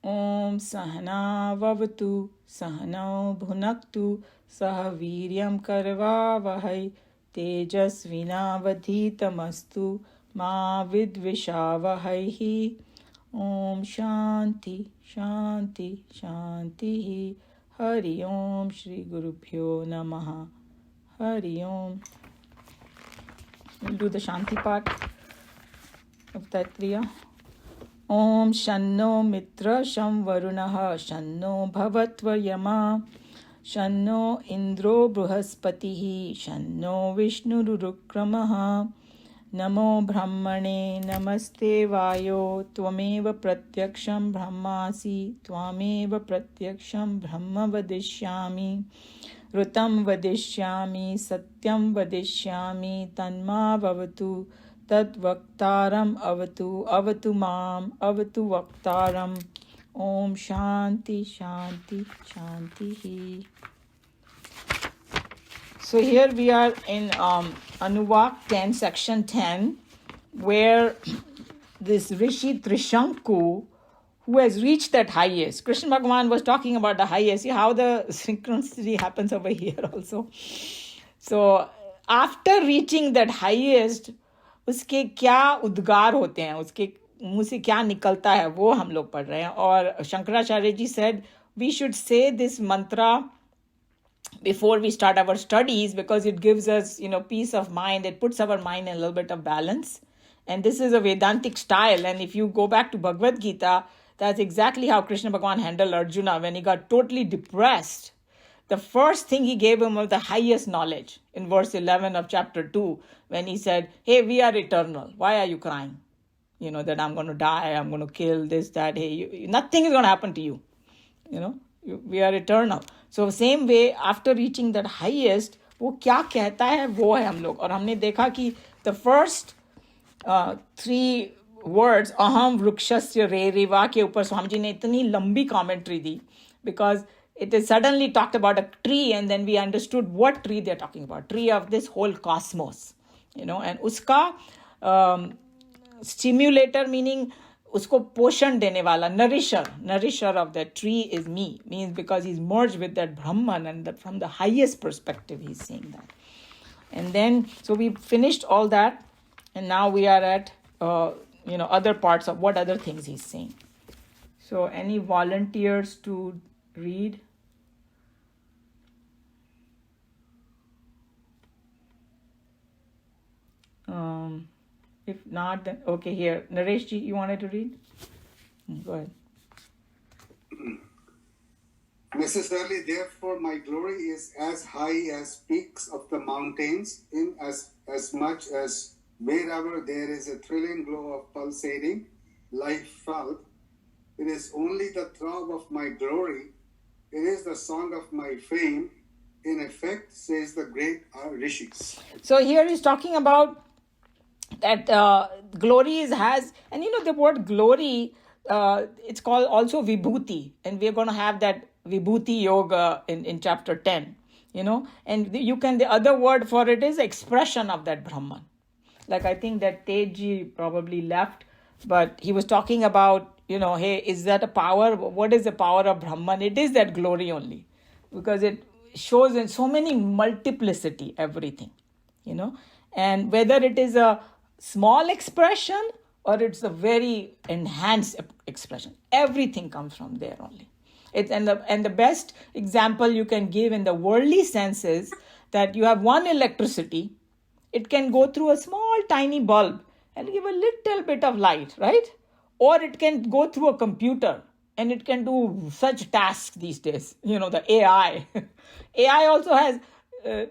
Om Sahana Vavatu Sahano Bhunaktu Sah Viryam Karvavahai Tejasvinavadhitamastu Ma Vidvishavahai. Om Shanti Shanti Shanti. Hari Om Shri Gurubhyo Namaha. Hari Om. We'll do the Shanti part of Taittiriya. Om Shanno Mitra Sham Varunaha Shanno Bhavatvayama Shanno Indro Bruhaspatihi Shanno Vishnurukramaha Namo Brahmane Namaste Vayo Tvameva Pratyaksham Brahmasi Tvameva Pratyaksham Brahma Vadishyami Rutam Vadishyami Satyam Vadishyami Tanma Vavatu Tat Vaktaram Avatu Avatu Mam Avatu Vaktaram. Om Shanti Shanti Shanti. So here we are in Anuvak 10, section 10, where this Rishi Trishanku, who has reached that highest. Krishna Bhagavan was talking about the highest. See how the synchronicity happens over here also. So after reaching that highest, उसके क्या उद्गार होते हैं, उसके मुंह से क्या निकलता है, वो हम लोग पढ़ रहे हैं. और Shankaracharya ji said we should say this mantra before we start our studies because it gives us, peace of mind. It puts our mind in a little bit of balance. And this is a Vedantic style. And if you go back to Bhagavad Gita, that's exactly how Krishna Bhagavan handled Arjuna when he got totally depressed. The first thing he gave him was the highest knowledge in verse 11 of chapter 2 when he said, hey, we are eternal. Why are you crying? That I'm going to die, I'm going to kill this, that. Hey, nothing is going to happen to you. We are eternal. So same way, after reaching that highest, वो क्या कहता है वो है हम लोग. और हमने देखा कि the first 3 words, aham vrukshasya reriva के ऊपर स्वामी जी ने इतनी लंबी commentary the because it is suddenly talked about a tree and then we understood what tree they're talking about. Tree of this whole cosmos. And uska stimulator meaning उसको पोषण देने वाला, nourisher of that tree is me, means because he's merged with that Brahman and from the highest perspective he's saying that. And then, so we finished all that and now we are at, other parts of what other things he's saying. So any volunteers to read? If not, then okay, here. Nareshji, you wanted to read? Go ahead. Necessarily, therefore, my glory is as high as peaks of the mountains, in as much as wherever there is a thrilling glow of pulsating life felt, it is only the throb of my glory, it is the song of my fame, in effect, says the great rishis. So here he's talking about that glory has, and the word glory, it's called also vibhuti, and we're going to have that vibhuti yoga in chapter 10, and the other word for it is expression of that Brahman. Like I think that Teji probably left, but he was talking about, hey, is that a power? What is the power of Brahman? It is that glory only, because it shows in so many multiplicity, everything, and whether it is a small expression or it's a very enhanced expression, everything comes from there only. And the best example you can give in the worldly sense is that you have one electricity, it can go through a small tiny bulb and give a little bit of light, right? Or it can go through a computer and it can do such tasks these days, the AI. AI also has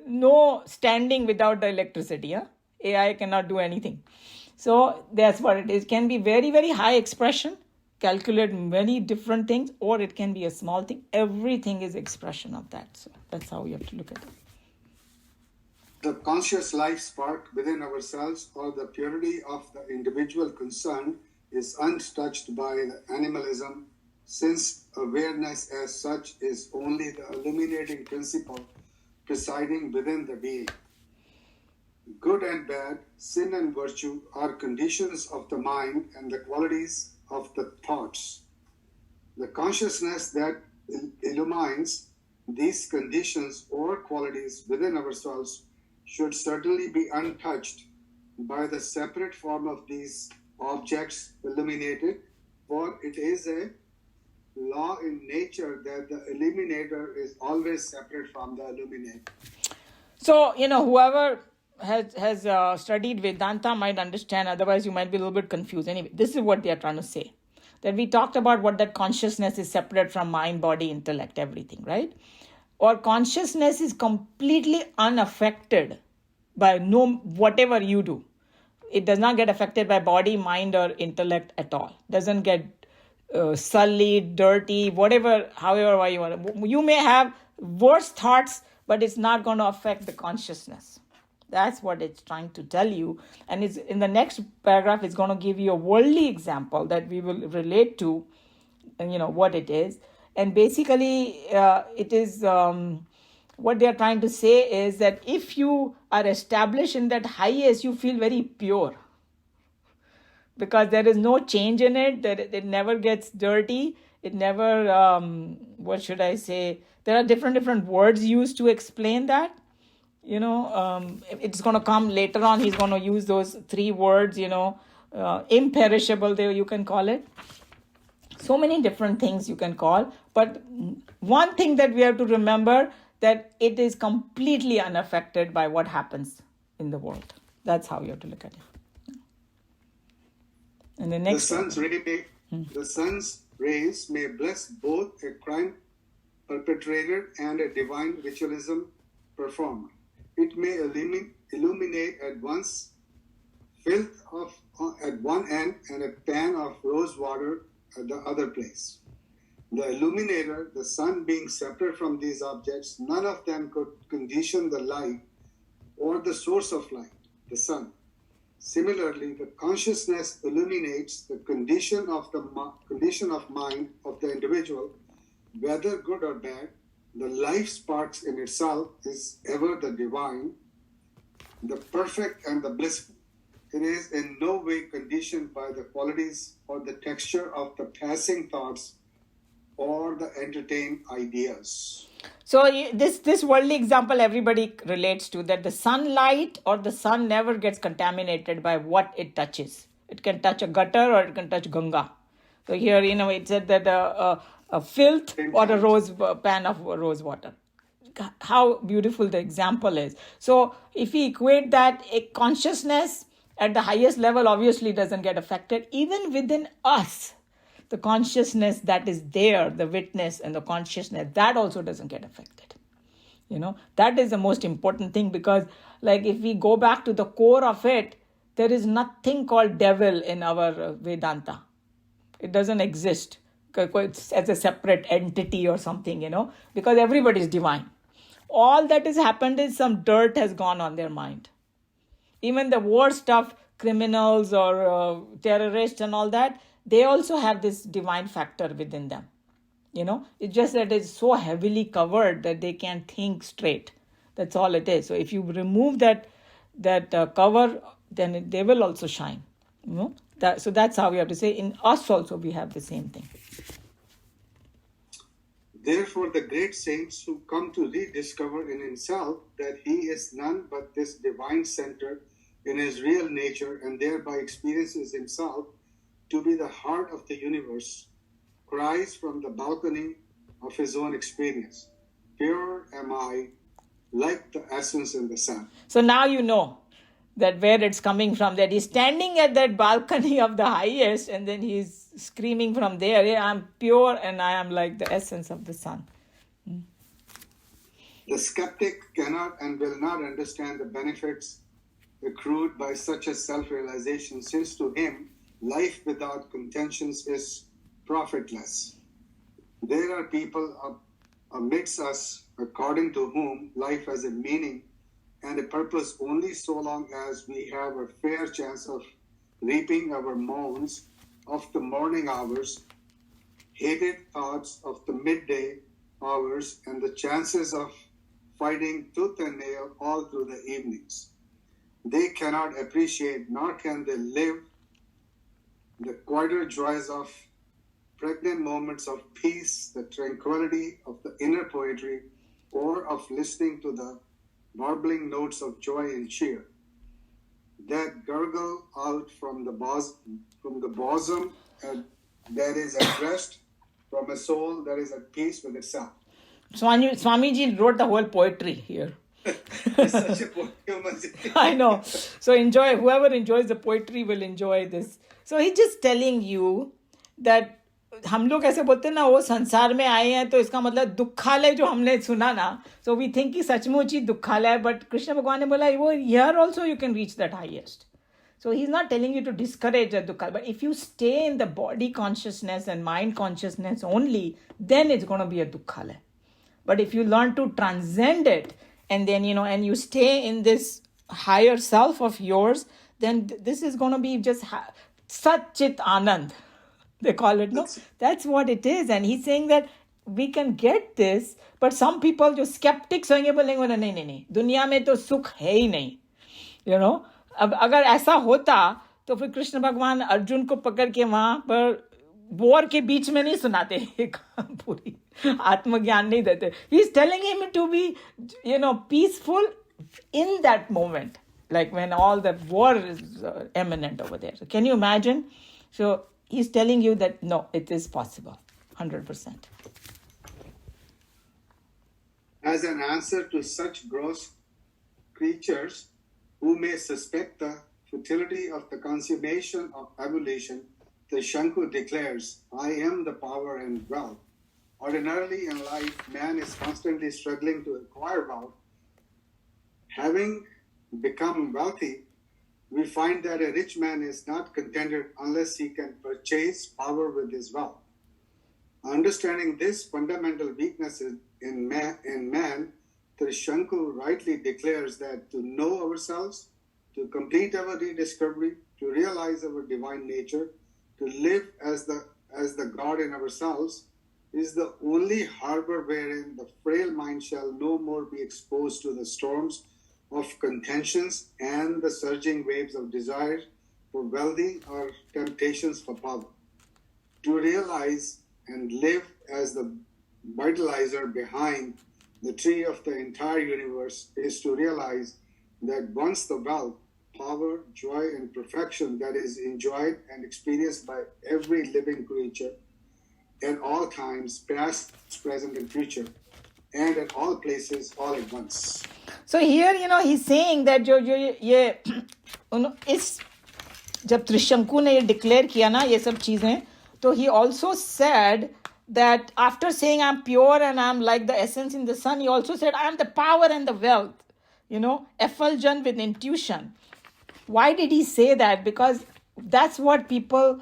no standing without the electricity. AI cannot do anything. So that's what it is. It can be very, very high expression, calculate many different things, or it can be a small thing. Everything is expression of that. So that's how we have to look at it. The conscious life spark within ourselves or the purity of the individual concerned is untouched by the animalism, since awareness as such is only the illuminating principle presiding within the being. Good and bad, sin and virtue are conditions of the mind and the qualities of the thoughts. The consciousness that illumines these conditions or qualities within ourselves should certainly be untouched by the separate form of these objects illuminated, for it is a law in nature that the illuminator is always separate from the illuminator. So, whoever has studied Vedanta might understand, otherwise you might be a little bit confused. Anyway, this is what they are trying to say. That we talked about what that consciousness is separate from mind, body, intellect, everything, right? Or consciousness is completely unaffected by whatever you do. It does not get affected by body, mind, or intellect at all. Doesn't get sullied, dirty, whatever, however way you want. You may have worse thoughts, but it's not going to affect the consciousness. That's what it's trying to tell you. And it's in the next paragraph, it's going to give you a worldly example that we will relate to, what it is. And basically, it is what they are trying to say is that if you are established in that highest, you feel very pure. Because there is no change in it, that it never gets dirty. It never, what should I say? There are different words used to explain that. It's going to come later on. He's going to use those 3 words, imperishable, you can call it. So many different things you can call. But one thing that we have to remember, that it is completely unaffected by what happens in the world. That's how you have to look at it. And the next the sun's rays may bless both a crime perpetrator and a divine ritualism performer. It may illuminate at once filth at one end and a pan of rose water at the other place. The illuminator, the sun being separate from these objects, none of them could condition the light or the source of light, the sun. Similarly, the consciousness illuminates the condition of mind of the individual, whether good or bad. The life sparks in itself is ever the divine, the perfect and the blissful. It is in no way conditioned by the qualities or the texture of the passing thoughts or the entertained ideas. So this worldly example everybody relates to, that the sunlight or the sun never gets contaminated by what it touches. It can touch a gutter or it can touch Ganga. So here, it said that a filth or a pan of rose water. How beautiful the example is. So if we equate that, a consciousness at the highest level obviously doesn't get affected. Even within us, the consciousness that is there, the witness and the consciousness, that also doesn't get affected. That is the most important thing, because if we go back to the core of it, there is nothing called devil in our Vedanta. It doesn't exist as a separate entity or something, because everybody is divine. All that has happened is some dirt has gone on their mind. Even the worst stuff, criminals or terrorists and all that, they also have this divine factor within them. It's just that it's so heavily covered that they can't think straight. That's all it is. So if you remove that cover, then they will also shine. So that's how we have to say. In us also we have the same thing. Therefore, the great saints who come to rediscover in himself that he is none but this divine center in his real nature, and thereby experiences himself to be the heart of the universe, cries from the balcony of his own experience, "Pure am I, like the essence in the sun." So now you know that where it's coming from, that he's standing at that balcony of the highest, and then he's screaming from there, "Yeah, I'm pure and I am like the essence of the sun." The skeptic cannot and will not understand the benefits accrued by such a self-realization, since to him, life without contentions is profitless. There are people amidst us, according to whom life has a meaning and a purpose only so long as we have a fair chance of reaping our moans of the morning hours, hated thoughts of the midday hours, and the chances of fighting tooth and nail all through the evenings. They cannot appreciate, nor can they live the quieter joys of pregnant moments of peace, the tranquility of the inner poetry, or of listening to the warbling notes of joy and cheer that gurgle out from the bosom that is at rest, from a soul that is at peace with itself. Swamiji wrote the whole poetry here. It's such a poem. I know. So enjoy, whoever enjoys the poetry will enjoy this. So he's just telling you that हम लोग ऐसे बोलते हैं ना वो संसार में आए हैं तो इसका मतलब दुखालय जो हमने सुना ना सो वी थिंक कि सचमुच ही दुखालय बट कृष्ण भगवान ने बोला वो here also you can reach that highest So he's not telling you to discourage the dukkha, but if you stay in the body consciousness and mind consciousness only, then it's going to be a dukkhalaya. But if you learn to transcend it, and then, and you stay in this higher self of yours, then this is going to be just Sat Chit Anand. They call it, no? That's what it is. And he's saying that we can get this, but some people, जो skeptics होंगे बोलेंगे नहीं नहीं नहीं दुनिया में तो सुख है ही नहीं, अब अगर ऐसा होता तो फिर कृष्ण भगवान अर्जुन को पकड़ के वहां पर वॉर के बीच में नहीं सुनाते पूरी आत्मज्ञान नहीं देते. He is telling him to be peaceful in that moment like when all the war is imminent over there. So can you imagine? So he's telling you that no, it is possible 100%. As an answer to such gross creatures who may suspect the futility of the consummation of evolution, the Shanku declares, I am the power and wealth. Ordinarily in life, man is constantly struggling to acquire wealth. Having become wealthy, we find that a rich man is not contented unless he can purchase power with his wealth. Understanding this fundamental weakness in man, Trishanku rightly declares that to know ourselves, to complete our rediscovery, to realize our divine nature, to live as the God in ourselves, is the only harbor wherein the frail mind shall no more be exposed to the storms of contentions and the surging waves of desire for wealthy or temptations for power. To realize and live as the vitalizer behind the tree of the entire universe is to realize that once the wealth, power, joy, and perfection that is enjoyed and experienced by every living creature at all times, past, present, and future, and at all places, all at once. So here, he's saying that जो ये इस जब त्रिशंकु ने ये declare किया ना ये सब चीजें तो he also said that after saying I'm pure and I'm like the essence in the sun, he also said I'm the power and the wealth, effulgent with intuition. Why did he say that? Because that's what people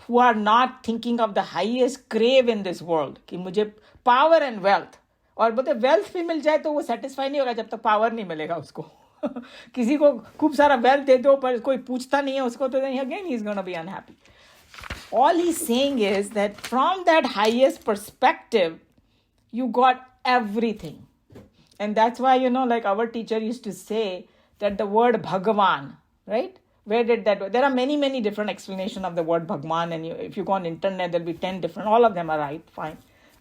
who are not thinking of the highest crave in this world, कि मुझे power and wealth. और बोलते wealth भी मिल जाए तो वो satisfy नहीं होगा जब तक पावर नहीं मिलेगा उसको किसी को खूब सारा वेल्थ दे दो पर कोई पूछता नहीं है उसको तो then again he's going to be unhappy. All he's saying is that from that highest perspective you got everything. And that's why like our teacher used to say that the word Bhagavan, right? Where did that there are many different explanations of the word Bhagavan, and if you go on internet there'll be 10 different, all of them are right, fine.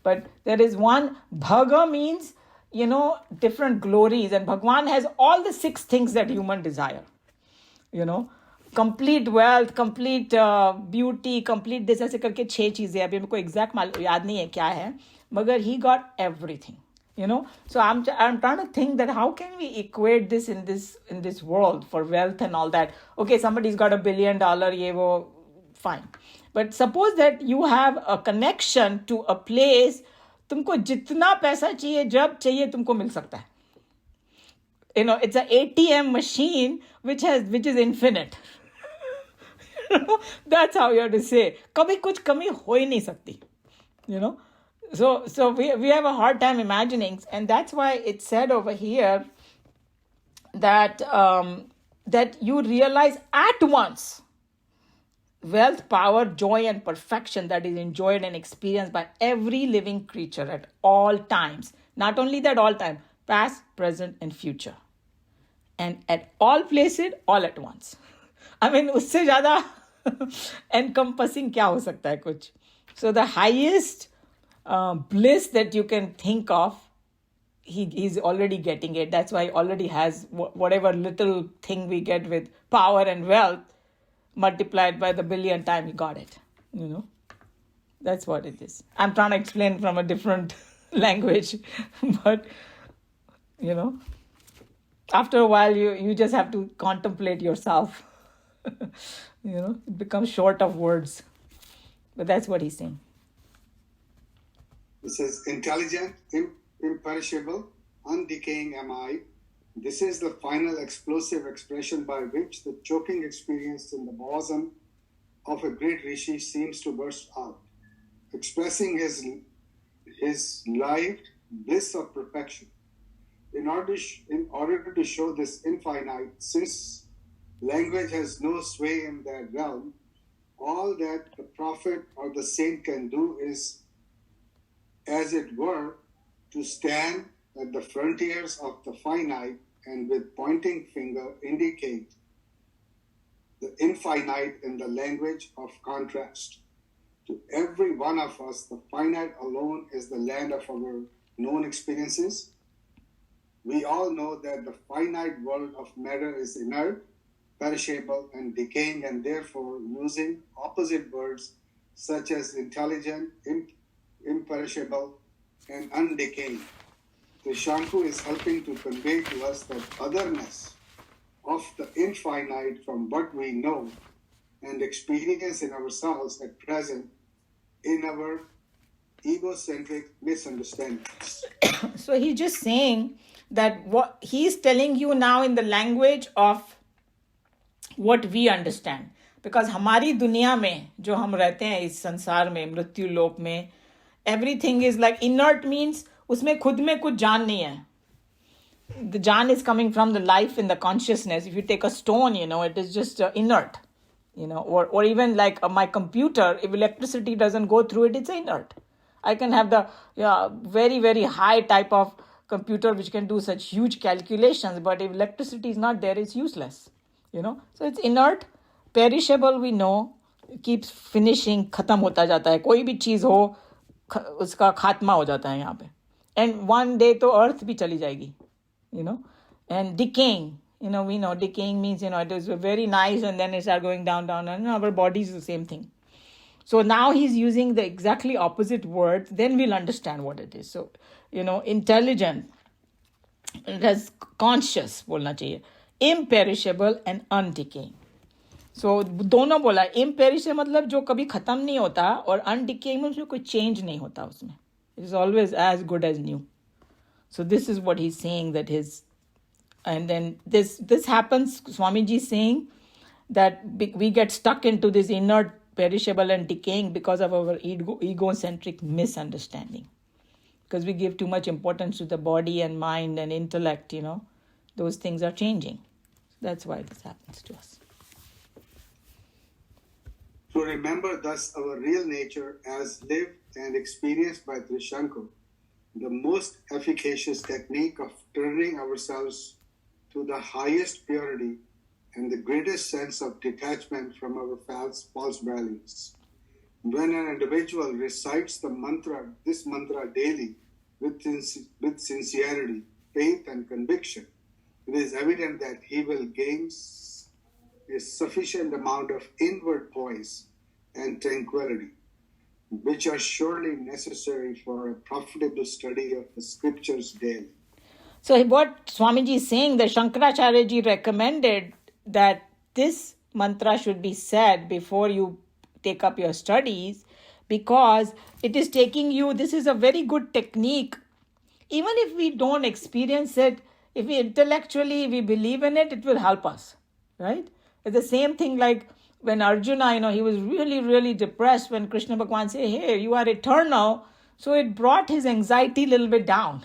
But there is one, Bhaga means, different glories. And Bhagwan has all the 6 things that human desire. Complete wealth, complete beauty, complete this, ऐसे करके 6 चीजें अभी मेरे को exact याद नहीं है क्या है. मगर he got everything. So I'm trying to think that how can we equate this in this world for wealth and all that. Okay, somebody's got $1 billion, ये वो, fine. But suppose that you have a connection to a place, तुमको जितना पैसा चाहिए जब चाहिए तुमको मिल सकता है. It's an ATM machine which is infinite. That's how you have to say. कभी कुछ कमी हो ही नहीं सकती. So we have a hard time imagining, and that's why it said over here that that you realize at once wealth, power, joy, and perfection that is enjoyed and experienced by every living creature at all times. Not only that, all time, past, present, and future. And at all places, all at once. I mean, उससे ज़्यादा encompassing क्या हो सकता है कुछ? So the highest bliss that you can think of, he's already getting it. That's why he already has whatever little thing we get with power and wealth multiplied by the billion time he got it. That's what it is. I'm trying to explain from a different language, but after a while you just have to contemplate yourself. It becomes short of words, but that's what he's saying. It says, intelligent, imperishable, undecaying am I. This is the final explosive expression by which the choking experience in the bosom of a great rishi seems to burst out, expressing his life bliss of perfection. In order to show this infinite, since language has no sway in that realm, all that the prophet or the saint can do is, as it were, to stand at the frontiers of the finite and with pointing finger indicate the infinite in the language of contrast. To every one of us, the finite alone is the land of our known experiences. We all know that the finite world of matter is inert, perishable, and decaying, and therefore using opposite words such as intelligent, imperishable, and undecaying. Trishanku is helping to convey to us that otherness of the infinite from what we know and experience in ourselves at present in our egocentric misunderstandings. So he's just saying that what he's telling you now in the language of what we understand. Because हमारी दुनिया में जो हम रहते हैं इस संसार में, मृत्यु लोक में, everything is like inert means उसमें खुद में कुछ जान नहीं है. The jaan is coming from the life in the consciousness. If you take a stone, it is just inert. Or even like my computer, if electricity doesn't go through it, it's inert. I can have the very, very high type of computer which can do such huge calculations, but if electricity is not there, it's useless. So it's inert, perishable, we know, keeps finishing, khatam hota jata hai. Koi bhi cheez ho, uska khatma ho jata hai yahan pe. And one day to earth bhi chali jayegi, And decaying, we know decaying means, it is very nice and then it starts going down, and our body is the same thing. So now he's using the exactly opposite words, then we'll understand what it is. So, intelligent, it has conscious bolna chahiye, imperishable and undecaying. So दोनों बोला, imperishable मतलब जो कभी खत्म नहीं होता, और undecaying में उसमें कोई change नहीं होता उसमें. It is always as good as new. So this is what he's saying, that and then this happens, Swamiji is saying that we get stuck into this inert, perishable and decaying because of our egocentric misunderstanding. Because we give too much importance to the body and mind and intellect, those things are changing. That's why this happens to us. To remember thus our real nature as lived and experienced by Trishanku, the most efficacious technique of turning ourselves to the highest purity and the greatest sense of detachment from our false values. When an individual recites this mantra daily with sincerity, faith, and conviction, it is evident that he will gain a sufficient amount of inward poise and tranquility, which are surely necessary for a profitable study of the scriptures daily. So what Swamiji is saying, that Shankaracharya ji recommended that this mantra should be said before you take up your studies, because it is taking you, this is a very good technique. Even if we don't experience it, if we intellectually we believe in it, it will help us, right? It's the same thing like when Arjuna, he was really, really depressed when Krishna Bhagavan said, hey, you are eternal. So it brought his anxiety a little bit down.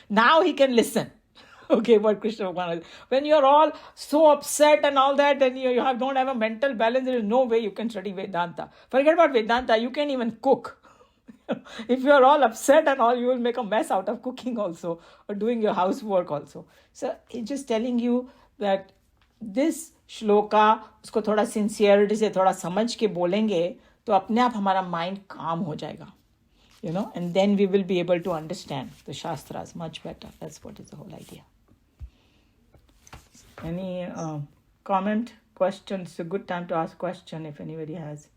Now he can listen. Okay, what Krishna Bhagavan is. When you're all so upset and all that, and you don't have a mental balance, there is no way you can study Vedanta. Forget about Vedanta, you can't even cook. If you're all upset and all, you will make a mess out of cooking also, or doing your housework also. So it's just telling you that this shloka, usko thoda sincerity se thoda samajh ke bolenge, तो अपने आप हमारा mind काम हो जाएगा, and then we will be able to understand the Shastras much better. That's what is the whole idea. Any comment, question? It's a good time to ask question if anybody has.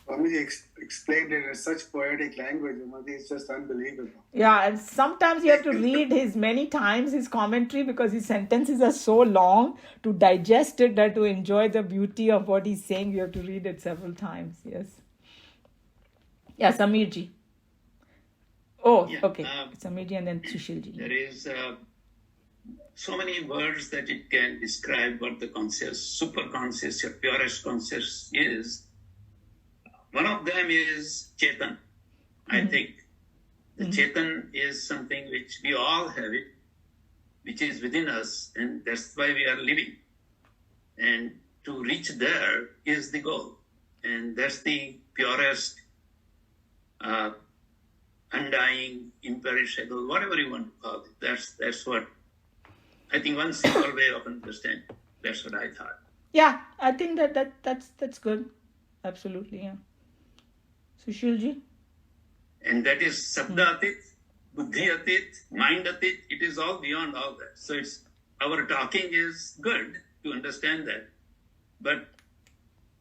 Swamiji explained it in such poetic language. It's just unbelievable. Yeah, and sometimes you have to read many times his commentary because his sentences are so long. To digest it, that to enjoy the beauty of what he's saying, you have to read it several times. Yes. Yeah, Samirji. Oh, yeah, okay. Samirji and then Sushilji. There is so many words that it can describe what the conscious, superconscious, or purest conscious is. One of them is Chetan. I think the Chetan is something which we all have it, which is within us, and that's why we are living. And to reach there is the goal. And that's the purest, undying, imperishable, whatever you want to call it. That's what, I think one simple way of understanding. That's what I thought. Yeah, I think that's good. Absolutely, yeah. Sushilji? And that is Sabda Atit, Buddhi Atit, Mind Atit. It is all beyond all that. So our talking is good to understand that. But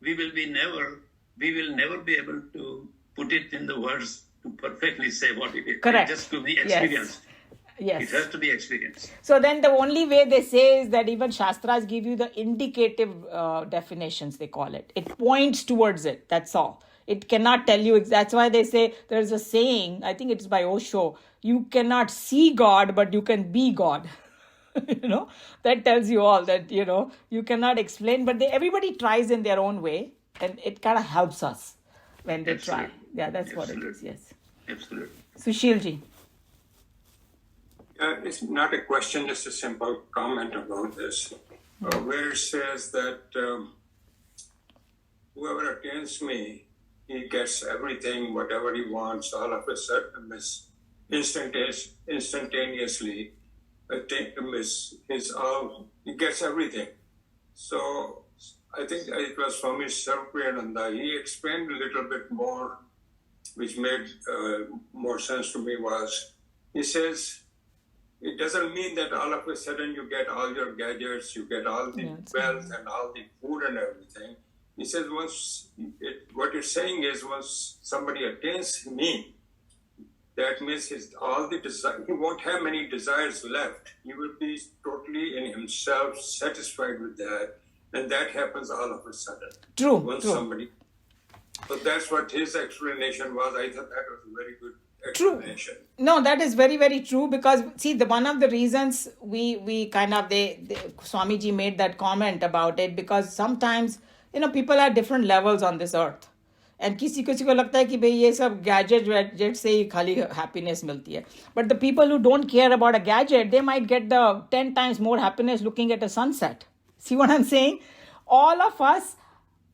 we will never be able to put it in the words to perfectly say what it is. Correct. It just to be experienced. Yes. It has to be experienced. So then the only way they say is that even Shastras give you the indicative definitions, they call it. It points towards it. That's all. It cannot tell you. That's why they say there's a saying, I think it's by Osho, you cannot see God, but you can be God. That tells you all that, you cannot explain, but everybody tries in their own way, and it kind of helps us when they try. Yeah, that's what it is, yes. Absolutely. Sushilji. It's not a question, just a simple comment about this, where it says that whoever attains me, he gets everything, whatever he wants, all of a sudden, instantaneously. He gets everything. So I think it was Swami Sarpriyananda. He explained a little bit more, which made more sense to me. He says, it doesn't mean that all of a sudden you get all your gadgets, you get all the wealth and all the food and everything. He says what it's saying is once somebody attains me, that means he won't have many desires left. He will be totally in himself satisfied with that. And that happens all of a sudden. True. So that's what his explanation was. I thought that was a very good explanation. True. No, that is very, very true, because see, one of the reasons we kind of, Swamiji made that comment about it, because sometimes, people are different levels on this earth. And किसी को लगता है कि भाई ये सब gadget से ही खाली happiness मिलती है. But the people who don't care about a gadget, they might get the 10 times more happiness looking at a sunset. See what I'm saying? All of us,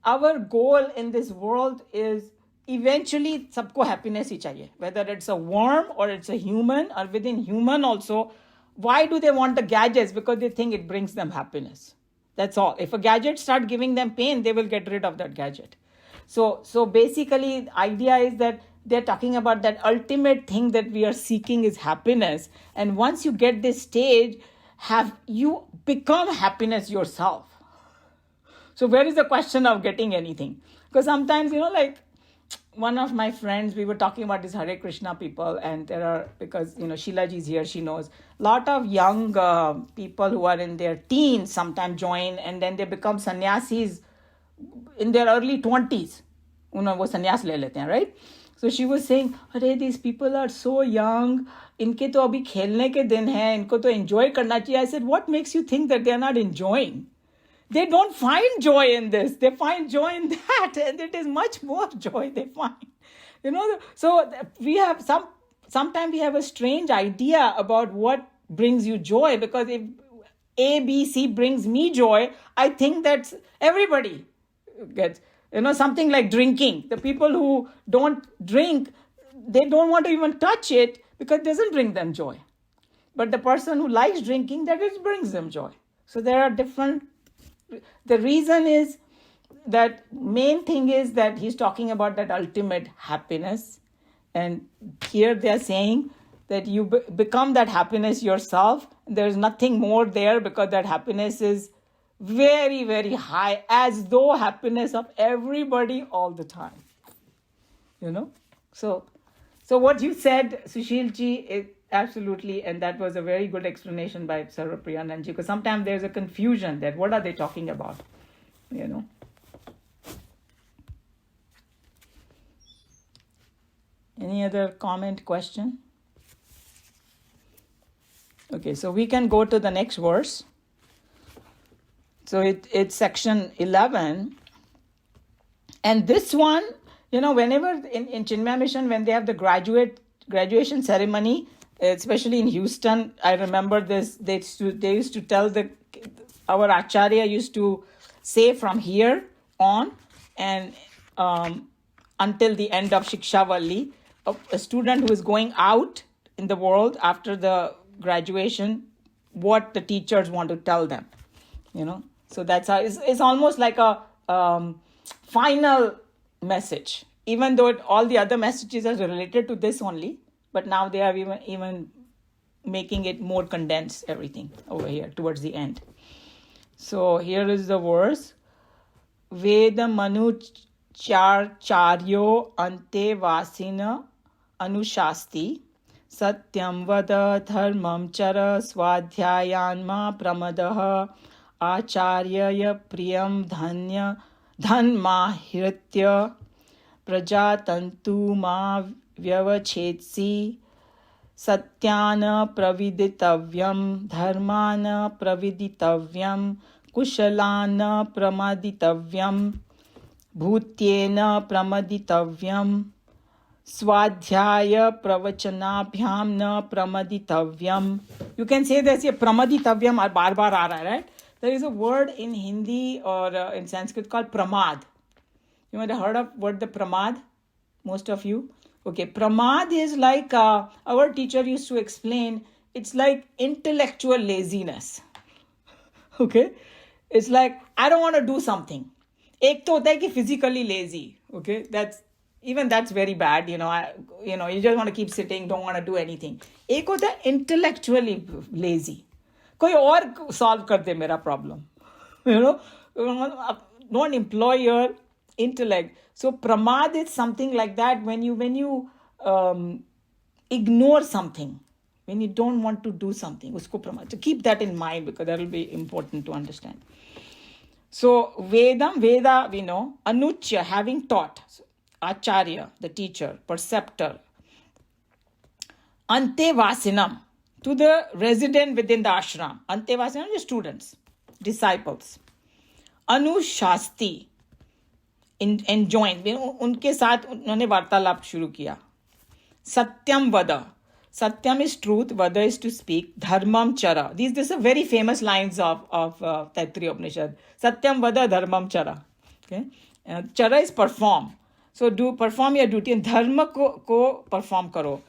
our goal in this world is eventually सबको happiness ही चाहिए. Whether it's a worm or it's a human, or within human also. Why do they want the gadgets? Because they think it brings them happiness. That's all. If a gadget starts giving them pain, they will get rid of that gadget. So basically, the idea is that they're talking about that ultimate thing that we are seeking is happiness. And once you get this stage, you become happiness yourself. So where is the question of getting anything? Because sometimes, like one of my friends, we were talking about these Hare Krishna people, and there are, because, Sheila ji is here, she knows, a lot of young people who are in their teens sometimes join, and then they become sannyasis in their early 20s. वो संन्यास ले लेते हैं, right? So she was saying, अरे these people are so young, इनके तो अभी खेलने के दिन हैं, इनको तो enjoy करना चाहिए. I said, what makes you think that they are not enjoying? They don't find joy in this. They find joy in that, and it is much more joy they find. So we have sometimes we have a strange idea about what brings you joy, because if A, B, C brings me joy, I think that everybody gets, something like drinking. The people who don't drink, they don't want to even touch it because it doesn't bring them joy. But the person who likes drinking, that it brings them joy. So there are different, the reason is that main thing is that he's talking about that ultimate happiness. And here they're saying that you become that happiness yourself. There's nothing more there because that happiness is very, very high, as though happiness of everybody all the time. So what you said, Sushilji, is absolutely, and that was a very good explanation by Sarvapriyananji, because sometimes there's a confusion that what are they talking about, Any other comment, question? Okay, so we can go to the next verse. So it's section 11. And this one, whenever in Chinmaya Mission, when they have the graduation ceremony, especially in Houston, I remember this, they used to tell our Acharya used to say from here on and until the end of Shikshavalli, a student who is going out in the world after the graduation, what the teachers want to tell them, So that's how it's almost like a final message, even though all the other messages are related to this only, but now they are even making it more condensed, everything over here towards the end. So here is the verse. Veda manu charyo ante vasina anushasti satyam vada dharmam chara swadhyayanma pramadah acharya priyam dhanma prajatantu ma vyavachetsi satyana praviditavyam dharmana praviditavyam kushalana pramaditavyam bhutyena pramaditavyam swadhyaya pravachanabhyam na pramaditavyam. You can say this, pramaditavyam or bar aa raha hai, right? There is a word in Hindi or in Sanskrit called pramad. You might have heard of word the pramad, most of you. Okay, pramad is like, our teacher used to explain, it's like intellectual laziness. Okay, it's like, I don't want to do something. Ek to hota hai ki physically lazy. Okay, that's very bad. You just want to keep sitting, don't want to do anything. Ek hota hai intellectually lazy. Koi aur solve kar de mera problem. Don't employ your intellect. So pramad is something like that when you ignore something, when you don't want to do something, usko pramad. So keep that in mind because that will be important to understand. So Veda we know, Anuchya, having taught, so, Acharya, the teacher, preceptor, Ante Vasinam, to the resident within the ashram. Ante Vasinam, the students, disciples. Anushasti, enjoined, उनके साथ उन्होंने वार्तालाप शुरू किया. Satyam vada. Satyam is truth, vada is to speak. Dharmam chara. These are very famous lines of Taittiriya Upanishad. Satyam vada, dharmam chara. Okay? Chara is perform. So perform your duty and dharma ko perform karo.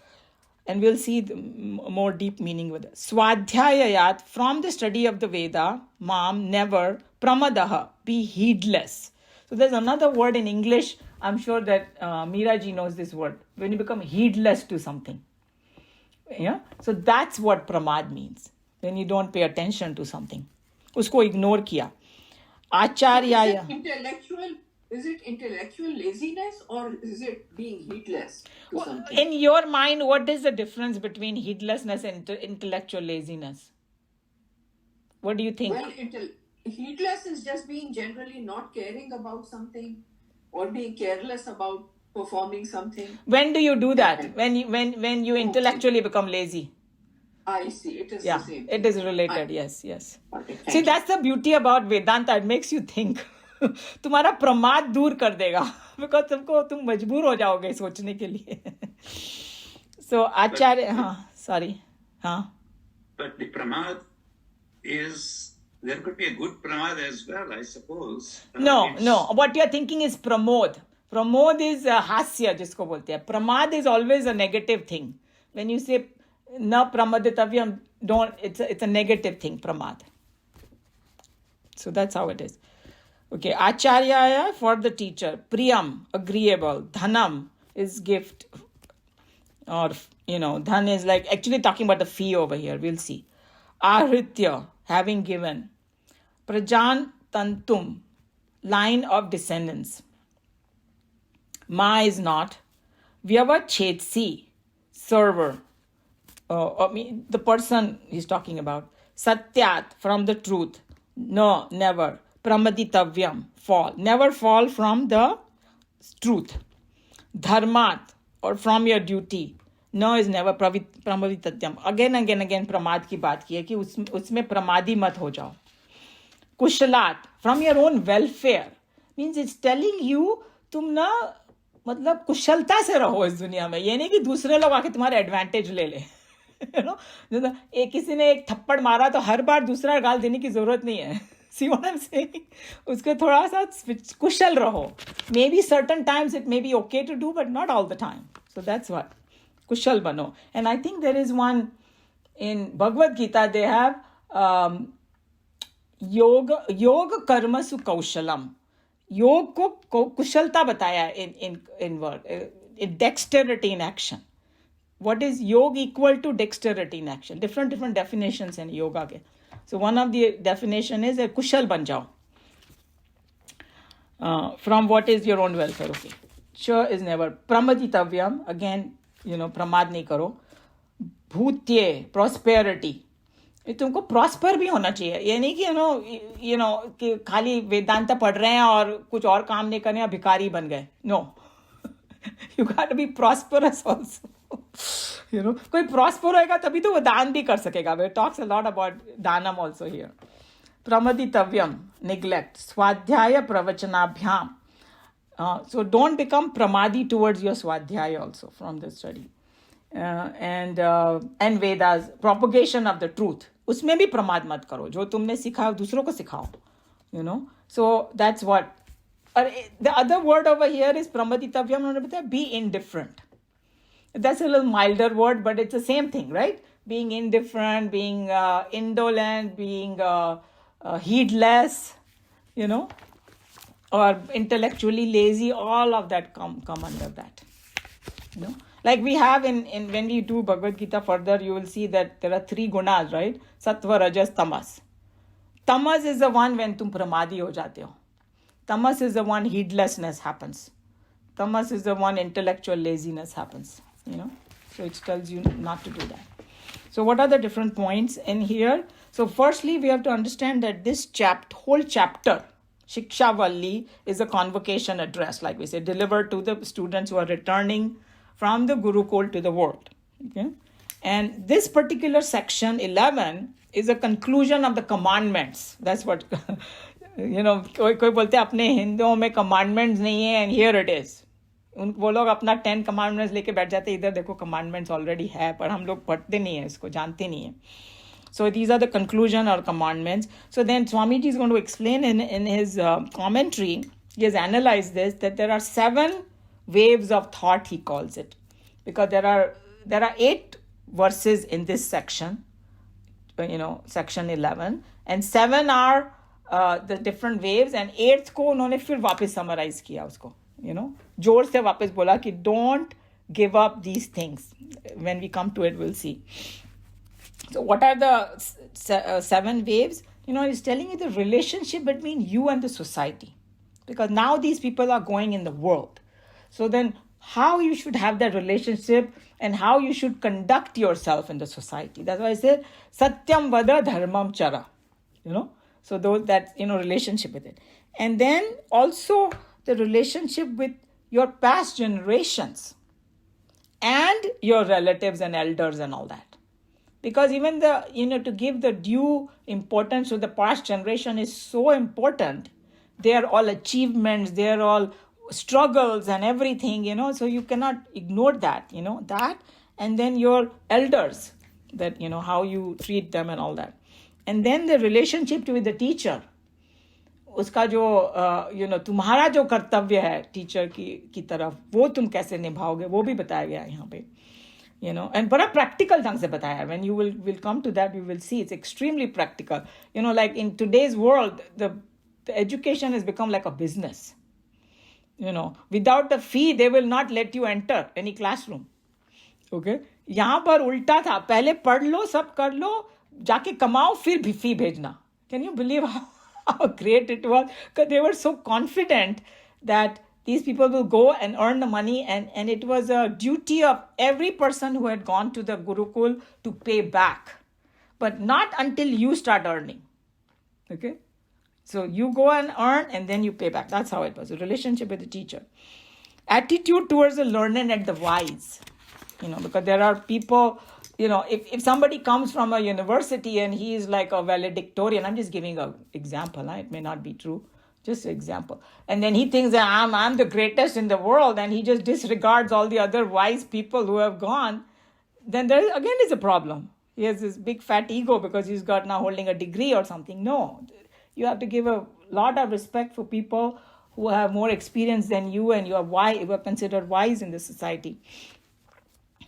And we'll see the more deep meaning with it. Swadhyayayat, from the study of the Veda, never, pramadaha, be heedless. So there's another word in English, I'm sure that Meeraji knows this word, when you become heedless to something. Yeah? So that's what pramad means, when you don't pay attention to something. Usko ignore kiya. Acharyaya. Is it intellectual laziness or is it being heedless to something? In your mind, what is the difference between heedlessness and intellectual laziness? What do you think? Well, heedless is just being generally not caring about something or being careless about performing something. When do you do that? When you intellectually become lazy? I see. It is the same. It is related. Yes. Okay, see, that's the beauty about Vedanta. It makes you think. तुम्हारा प्रमाद दूर कर देगा because तुम मजबूर हो जाओगे सोचने के लिए. So Acharya But the pramad is, there could be a good pramad as well, I suppose. No. What you are thinking is pramod. Pramod is hasya, जिसको बोलते हैं. Pramad is always a negative thing. When you say na pramaditavyam, it's a negative thing, pramad. So that's how it is. Okay, Acharyaya for the teacher. Priyam, agreeable. Dhanam is gift. Or, dhan is like actually talking about the fee over here. We'll see. Ahritya, having given. Prajan tantum, line of descendants. Ma is not. Vyavachetsi, server. The person he's talking about. Satyat, from the truth. No, never. Pramaditavyam, fall. Never fall from the truth. Dharmat, or from your duty. No is never pramaditavyam. Again pramad की बात की है कि उसमें प्रमादी मत हो जाओ. Kushalat, from your own welfare. Means it's telling you तुम ना मतलब कुशलता से रहो इस दुनिया में. ये नहीं कि दूसरे लोग आके तुम्हारे एडवांटेज ले ले. एक किसी ने एक थप्पड़ मारा तो हर बार दूसरा गाल देने की जरूरत नहीं है. See what I'm saying? उसके थोड़ा सा कुशल रहो. Maybe certain times it may be okay to do, but not all the time. So that's what. Kushal bano. And I think there is one in Bhagavad Gita, they have yoga karma su kaushalam. योग को कुशलता बताया in word, dexterity in action. What is yoga equal to dexterity in action? Different definitions in yoga ke. So one of the definition is kushal ban jao. From what is your own welfare. Okay. Sure is never. Pramaditavyam, again, pramad nahi karo. Bhutye, prosperity. तुमको prosper भी होना चाहिए. ये नहीं कि कि खाली वेदांत पढ़ रहे हैं और कुछ और काम नहीं कर रहे हैं, भिखारी बन गए. No, you got to be prosperous also. कोई प्रॉस्पर होएगा तभी तो वो दान भी कर सकेगा. We talks a lot about दानम आल्सो हियर. प्रमदितव्यम, neglect. स्वाध्याय प्रवचनाभ्याम. So don't become pramadi towards your swadhyaya also from the study. And Vedas, propagation of the truth. उसमें भी प्रमाद मत करो. जो तुमने सीखा दूसरों को सिखाओ. So that's what. The other word over here is pramaditavyam. उन्होंने बताया be indifferent. That's a little milder word, but it's the same thing, right? Being indifferent, being indolent, being heedless, or intellectually lazy. All of that come under that. Like we have in when we do Bhagavad Gita further, you will see that there are 3 gunas, right? Sattva, Rajas, Tamas. Tamas is the one when tum pramadi ho jate ho. Tamas is the one heedlessness happens. Tamas is the one intellectual laziness happens. So it tells you not to do that. So what are the different points in here? So firstly, we have to understand that this whole chapter, Shiksha Valli, is a convocation address, like we say, delivered to the students who are returning from the Gurukul to the world. Okay? And this particular section 11 is a conclusion of the commandments. That's what, कोई बोलते हैं अपने हिंदुओं में commandments नहीं है, and here it is. वो लोग अपना 10 commandments लेके बैठ जाते, इधर देखो commandments already है, पर हम लोग पढ़ते नहीं है इसको, जानते नहीं है. So these are the conclusion or commandments. So then Swamiji is going to explain in his commentary, he has analyzed this, that there are 7 waves of thought, he calls it, because there are 8 verses in this section, section 11, and 7 are the different waves, and 8th को उन्होंने फिर वापस summarize किया उसको, जोर से वापस बोला कि don't give up these things. When we come to it, we'll see. So what are the 7 waves? It's telling you the relationship between you and the society, because now these people are going in the world. So then how you should have that relationship and how you should conduct yourself in the society. That's why I said, Satyam Vada Dharmam Chara. So those that, relationship with it. And then also the relationship with your past generations and your relatives and elders and all that. Because even to give the due importance to the past generation is so important. They are all achievements, they are all struggles and everything, so you cannot ignore that, that, and then your elders, that, how you treat them and all that. And then the relationship with the teacher, उसका जो तुम्हारा जो कर्तव्य है teacher की तरफ, वो तुम कैसे निभाओगे, वो भी बताया गया है यहाँ पे, and बड़ा practical ढंग से बताया है. When you will come to that, you will see it's extremely practical. Like in today's world, the the education has become like a business. Without the fee, they will not let you enter any classroom. Okay? यहाँ पर उल्टा था, पहले पढ़ लो, सब कर लो, जाके कमाओ, फिर भी फी भेजना. Can you believe how great it was? Because they were so confident that these people will go and earn the money, and it was a duty of every person who had gone to the Gurukul to pay back. But not until you start earning. Okay? So you go and earn and then you pay back. That's how it was, a relationship with the teacher. Attitude towards the learned and the wise. Because there are people, if somebody comes from a university and he is like a valedictorian, I'm just giving an example, it may not be true, just an example. And then he thinks that I'm the greatest in the world, and he just disregards all the other wise people who have gone, then there again is a problem. He has this big fat ego because he's got now holding a degree or something. No, you have to give a lot of respect for people who have more experience than you, and you are considered wise in the society.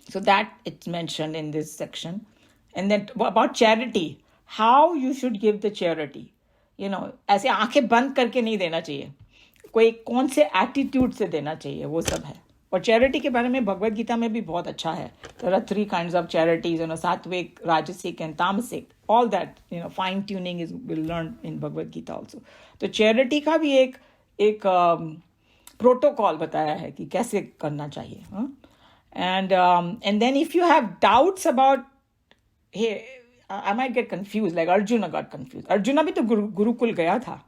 So that it's mentioned in this section. And then about charity, how you should give the charity. ऐसे आंखें बंद करके नहीं देना चाहिए, कोई कौन से एटीट्यूड से देना चाहिए, वो सब है. और चैरिटी के बारे में भगवद गीता में भी बहुत अच्छा है. There are 3 kinds of charities, sattvic, rajasic and tamasic. All that, fine tuning will learn in Bhagavad Gita also. तो चैरिटी का भी एक प्रोटोकॉल बताया है कि कैसे करना चाहिए. And then if you have doubts about, hey, I might get confused, like Arjuna got confused. Arjuna भी तो गुरुकुल गया था,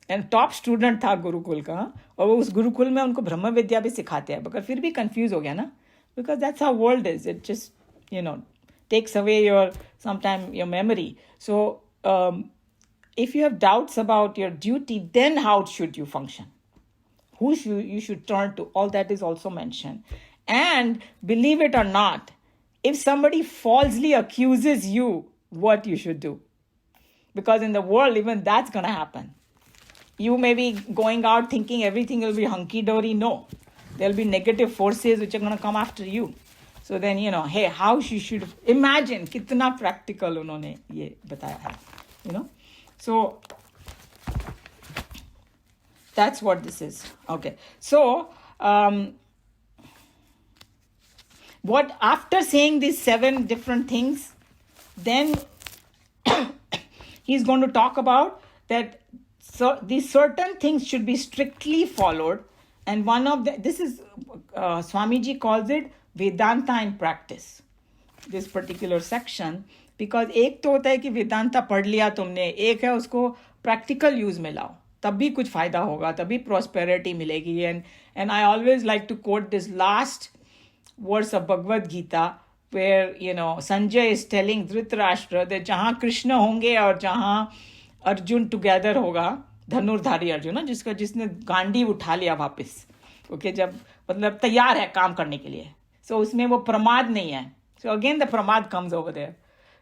and top student था गुरुकुल का, और वो उस गुरुकुल में उनको ब्रह्म विद्या भी सिखाते हैं, मगर फिर भी confused हो गया ना, because that's how world is. It just, takes away sometimes your memory. So if you have doubts about your duty, then how should you function? Who you should turn to? All that is also mentioned. And believe it or not, if somebody falsely accuses you, what you should do. Because in the world, even that's going to happen. You may be going out thinking everything will be hunky-dory. No. There will be negative forces which are going to come after you. So then, hey, how you should imagine, kitna practical unhone ye bataya hai. So that's what this is. Okay. So, what after saying these 7 different things, then he's going to talk about that. So these certain things should be strictly followed, and one of this is Swamiji calls it Vedanta in practice, this particular section, because एक तो होता है कि वेदांता पढ़ लिया तुमने, एक है उसको practical use में लाओ, तब भी कुछ फायदा होगा, तभी prosperity मिलेगी. And I always like to quote this last verse of Bhagavad Gita, where Sanjay is telling Dhritarashtra that जहाँ कृष्ण होंगे और जहाँ अर्जुन टुगेदर होगा, धनुर्धारी अर्जुन ना, जिसने गांडी उठा लिया वापस, ओके, जब मतलब तैयार है काम करने के लिए, सो उसमें वो प्रमाद नहीं है. सो अगेन द प्रमाद कम्स ओवर देयर,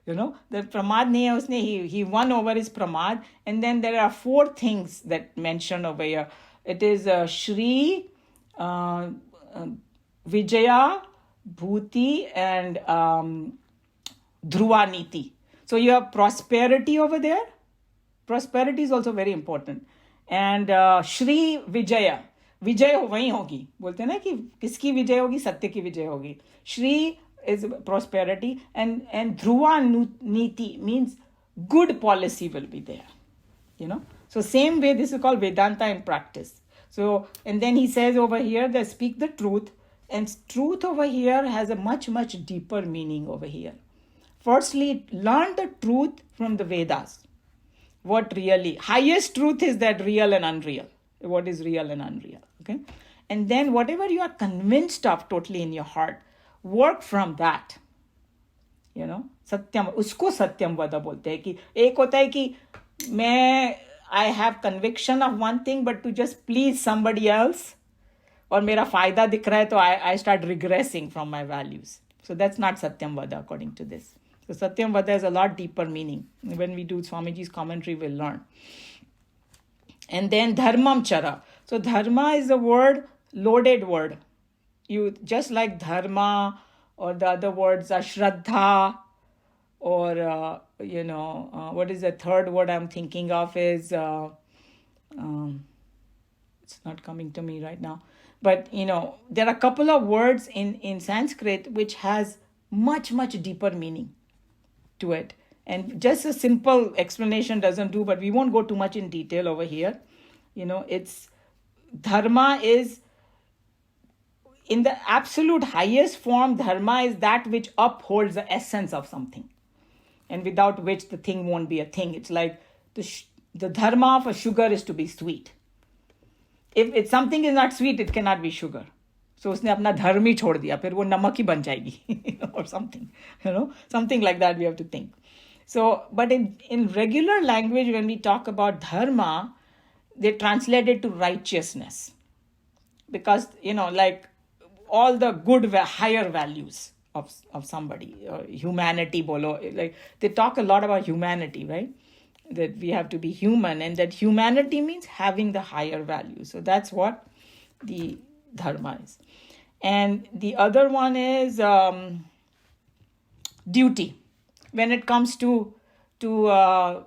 द प्रमाद नहीं है उसने, he won over his pramad. And then there are 4 things that mentioned over here. It is Shri, Vijaya, Bhuti, and Dhruva Niti. So you have prosperity over there. Prosperity is also very important. And Shri Vijaya, विजय वही होगी, बोलते हैं ना कि किसकी विजय होगी, सत्य की विजय होगी. Shri is prosperity, and Dhruva Niti means good policy will be there. So same way this is called Vedanta in practice. So, and then he says over here that speak the truth, and truth over here has a much deeper meaning over here. Firstly, learn the truth from the Vedas. What really, highest truth is that real and unreal. What is real and unreal, okay? And then whatever you are convinced of totally in your heart, work from that. सत्यम, उसको सत्यम वद बोलते हैं कि एक होता है कि मैं I have conviction of one thing but to just please somebody else, और मेरा फायदा दिख रहा है तो I start regressing from my values. So that's not satyam vada according to this. So satyam vada has a lot deeper meaning. When we do Swamiji's commentary, we'll learn. And then dharmam chara. So dharma is a word, loaded word. You just like dharma, or the other words are shraddha, or what is the third word I'm thinking of is It's not coming to me right now. But, there are a couple of words in Sanskrit which has much, much deeper meaning to it. And just a simple explanation doesn't do, but we won't go too much in detail over here. It's dharma is, in the absolute highest form, dharma is that which upholds the essence of something, and without which the thing won't be a thing. It's like the dharma of a sugar is to be sweet. If something is not sweet, it cannot be sugar. So उसने अपना धर्म ही छोड़ दिया, फिर वो नमक ही बन जाएगी or something, something like that we have to think. So, but in regular language, when we talk about dharma, they translate it to righteousness. Because, like all the good, higher values of somebody, humanity, bolo, like they talk a lot about humanity, right? That we have to be human, and that humanity means having the higher value. So that's what the dharma is. And the other one is duty. When it comes to dharma,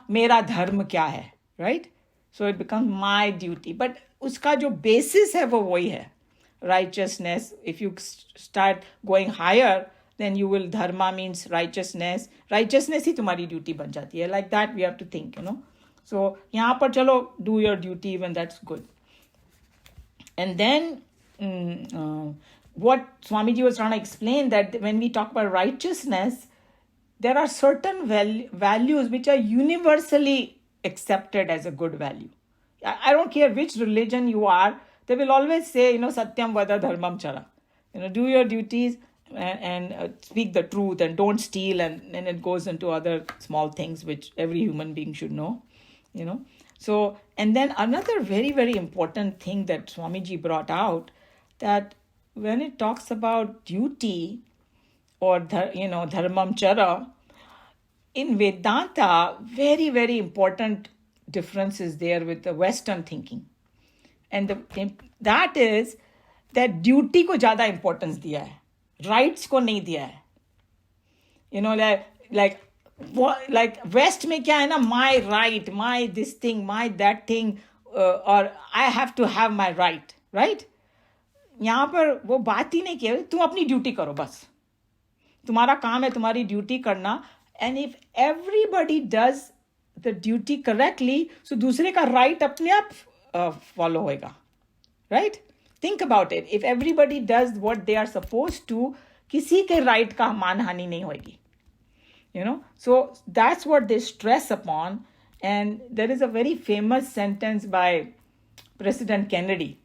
mera dharma kya hai, right? So it becomes my duty. But uska jo basis hai wo wahi hai, righteousness. If you start going higher, then you will, dharma means righteousness. Righteousness hi tumhari duty ban jati hai. Like that we have to think, So yahan par chalo, do your duty, even that's good. And then what Swamiji was trying to explain, that when we talk about righteousness, there are certain values which are universally accepted as a good value. I don't care which religion you are, they will always say, satyam vada dharmam chara. Do your duties and speak the truth and don't steal, and it goes into other small things which every human being should know, So, and then another very, very important thing that Swamiji brought out, that when it talks about duty or, dharmam chara, in Vedanta, very, very important difference is there with the Western thinking. And that is that duty ko ज़्यादा importance दिया है, rights को नहीं दिया है. Like West में क्या है ना, my right, my this thing, my that thing, or I have to have my right, right? यहाँ पर वो बात ही नहीं किया, तुम अपनी ड्यूटी करो बस, तुम्हारा काम है तुम्हारी ड्यूटी करना. And if everybody does the duty correctly, so दूसरे का right अपने आप follow होएगा, right? Think about it. If everybody does what they are supposed to, किसी के right का मानहानि नहीं होएगी. So that's what they stress upon. And there is a very famous sentence by President Kennedy.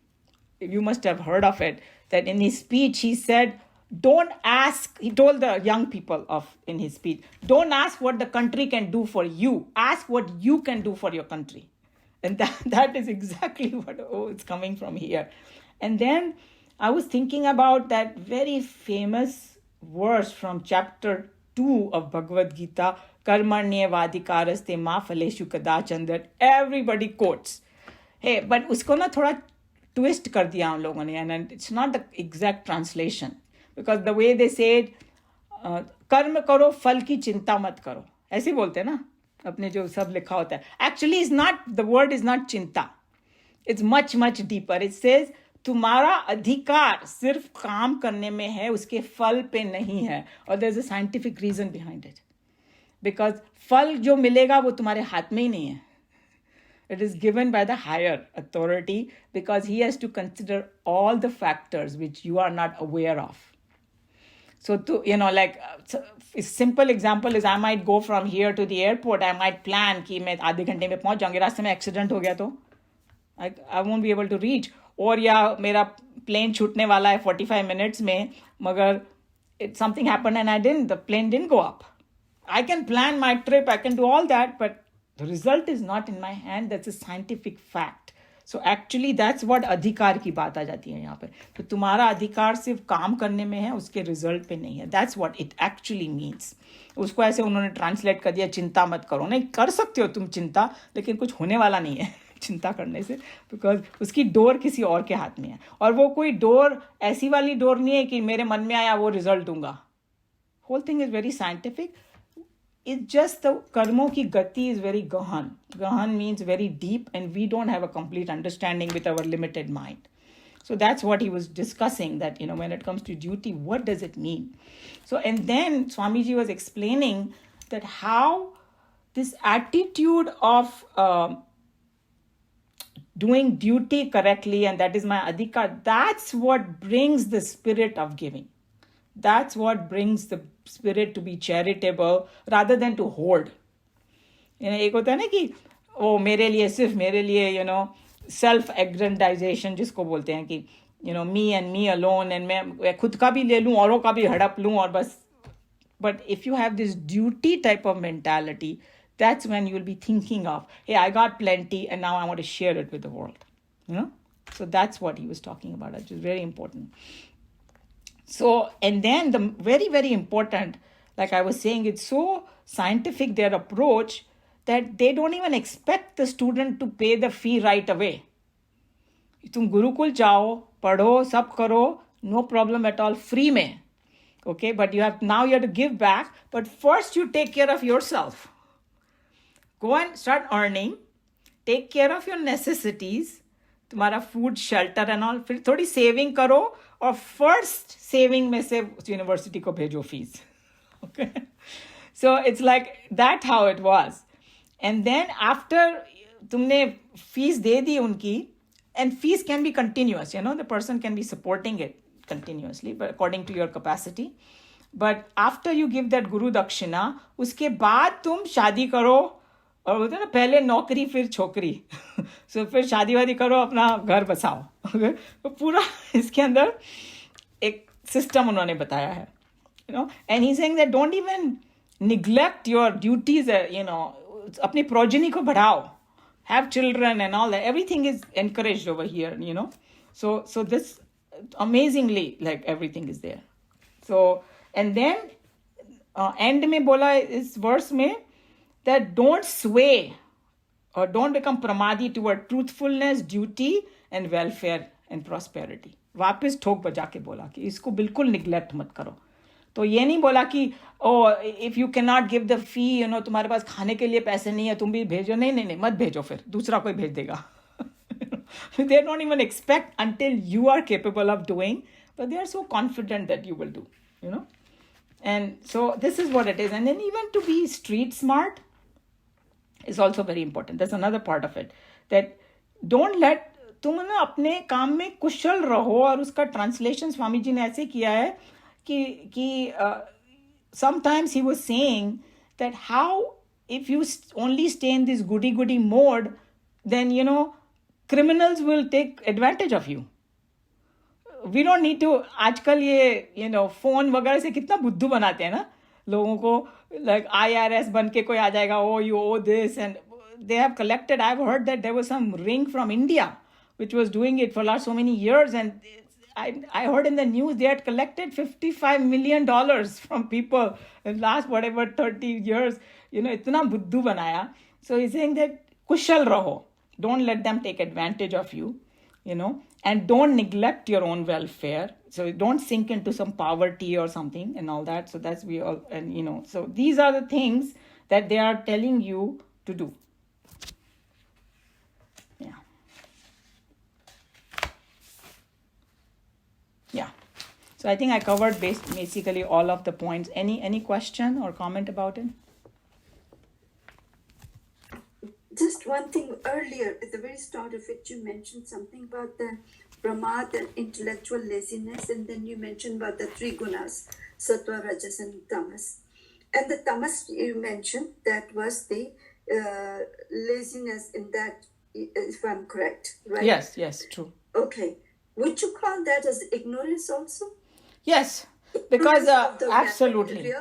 You must have heard of it, that in his speech he said, don't ask, he told the young people in his speech, don't ask what the country can do for you. Ask what you can do for your country. And that is exactly what it's coming from here. And then I was thinking about that very famous verse from chapter 2 of Bhagavad Gita, Karmarnye vadikaraste ma phaleshu kadachan, that everybody quotes. Hey, but usko na thoda twist kar diya hum logon ne, and it's not the exact translation. Because the way they say it, कर्म करो फल की चिंता मत करो, ऐसे बोलते हैं ना अपने जो सब लिखा होता है. Actually is not, the word is not चिंता, it's much much deeper. It says तुम्हारा अधिकार सिर्फ काम करने में है, उसके फल पे नहीं है. और there's a scientific reason behind it, because फल जो मिलेगा वो तुम्हारे हाथ में ही नहीं है. It is given by the higher authority, because he has to consider all the factors which you are not aware of. So, a simple example is I might go from here to the airport. I might plan कि मैं आधे घंटे में पहुंच जाऊंगी, रास्ते में accident हो गया तो I won't be able to reach. और या मेरा plane छूटने वाला है 45 minutes में, मगर something happened and the plane didn't go up. I can plan my trip, I can do all that, but the result is not in my hand. That's a scientific fact. So actually that's what अधिकार की बात आ जाती है यहाँ पे. तो तुम्हारा अधिकार सिर्फ काम करने में है, उसके रिजल्ट पे नहीं है. That's what it actually means. उसको ऐसे उन्होंने ट्रांसलेट कर दिया, चिंता मत करो. नहीं कर सकते हो तुम चिंता, लेकिन कुछ होने वाला नहीं है चिंता करने से, बिकॉज उसकी डोर किसी और के हाथ में है. और वो कोई डोर ऐसी वाली डोर नहीं है कि मेरे मन में आया वो रिजल्ट दूंगा. Whole thing is very scientific. it's just the karmo ki gati is very gahan. Gahan means very deep, and we don't have a complete understanding with our limited mind. So that's what he was discussing, that, when it comes to duty, what does it mean? So, and then Swamiji was explaining that how this attitude of doing duty correctly, and that is my adhikar, that's what brings the spirit of giving. That's what brings the spirit to be charitable rather than to hoard. एक होता है ना कि वो मेरे लिए, सिर्फ मेरे लिए, सेल्फ एग्रेंडाइजेशन जिसको बोलते हैं कि me and me alone, and मैं खुद का भी ले लूँ, औरों का भी हड़प लूँ और बस. But if you have this duty type of mentality, that's when you'll be thinking of, hey, I got plenty and now I want to share it with the world. So that's what he was talking about, which is very important. So, and then the very, very important, like I was saying, it's so scientific, their approach, that they don't even expect the student to pay the fee right away. तुम गुरुकुल जाओ, पढ़ो, सब करो, no problem at all, free में. Okay, but you have to give back, but first you take care of yourself. Go and start earning, take care of your necessities, तुम्हारा food, shelter and all, फिर थोड़ी saving करो, और first saving में से university को भेजो fees. Okay, so it's like that how it was. And then after तुमने fees दे दी उनकी, and fees can be continuous, the person can be supporting it continuously, but according to your capacity. But after you give that guru dakshina, उसके बाद तुम शादी करो, और बोलते हैं ना, पहले नौकरी फिर छोकरी. So फिर शादी वादी करो, अपना घर बसाओ. तो पूरा इसके अंदर एक सिस्टम उन्होंने बताया है. And he's saying that don't even neglect your duties, अपनी progeny को बढ़ाओ, have children and all that. Everything is encouraged over here, So this amazingly, like, everything is there. So, and then end में बोला इस verse में that don't sway or don't become pramadi toward truthfulness, duty and welfare and prosperity. वापस ठोक बजा के बोला कि इसको बिल्कुल निगलेक्ट मत करो. तो ये नहीं बोला कि if you can not give the fee, तुम्हारे पास खाने के लिए पैसे नहीं है, तुम भी भेजो. नहीं, मत भेजो, फिर दूसरा कोई भेज देगा. They don't even expect until you are capable of doing, but they are so confident that you will do, And so this is what it is. And then even to be street smart is also very important. That's another part of it. That don't let, तुम ना अपने काम में कुशल रहो. और उसका translation Swami ji ने ऐसे किया है कि sometimes he was saying that how if you only stay in this goody mode, then criminals will take advantage of you. We don't need to. आजकल ये फोन वगैरह से कितना बुद्धू बनाते हैं ना लोगों को, like IRS बन के कोई आ जाएगा, oh you owe this, and they have collected. I've heard that there was some ring from India which was doing it for last so many years, and I heard in the news they had collected $55 million from people in last whatever 30 years. इतना बुद्धू बनाया. So he's saying that kushal raho. Don't let them take advantage of you, and don't neglect your own welfare. So don't sink into some poverty or something and all that. So that's so these are the things that they are telling you to do. Yeah. So I think I covered basically all of the points. Any question or comment about it? Just one thing earlier, at the very start of it, you mentioned something about the pramad and intellectual laziness, and then you mentioned about the three gunas, sattva, rajas, and tamas. And the tamas you mentioned, that was the laziness in that, if I'm correct, right? Yes, true. Okay. Would you call that as ignorance also? Yes, because absolutely. absolutely.